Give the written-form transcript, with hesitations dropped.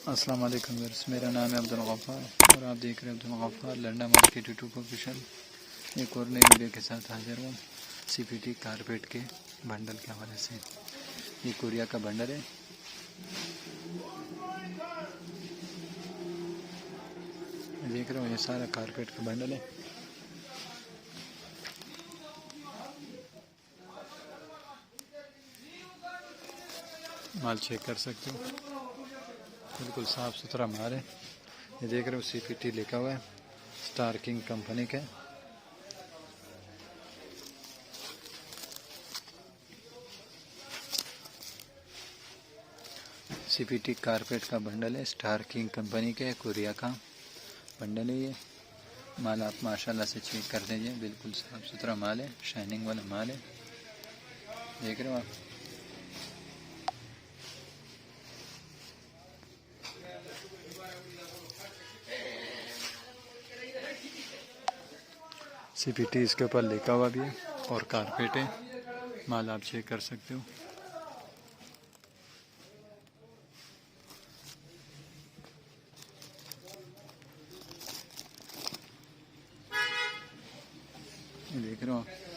अस्सलाम वालेकुम व्यूअर्स, मेरा नाम है अब्दुल गफ्फार और आप देख रहे हैं Abdul Gaffar Landa market YouTube official. एक और नई वीडियो के साथ हाजिर हूँ सीपीटी कारपेट के बंडल के हवाले से। ये कोरिया का बंडल है। देख रहे हो, ये सारा कारपेट का बंडल है। माल चेक कर सकते हो, बिल्कुल साफ़ सुथरा माल है। ये देख रहे हो, सीपीटी लिखा हुआ है, स्टार किंग कंपनी का। सीपीटी कारपेट का बंडल है, स्टार किंग कंपनी के, कोरिया का बंडल है। ये माल आप माशाल्लाह से चेक कर दीजिए, बिल्कुल साफ़ सुथरा माल है, शाइनिंग वाला माल है। देख रहे हो आप। सीपीटी इसके ऊपर लिखा हुआ भी है और कारपेट है। माल आप चेक कर सकते हो। देख रहे हो आप।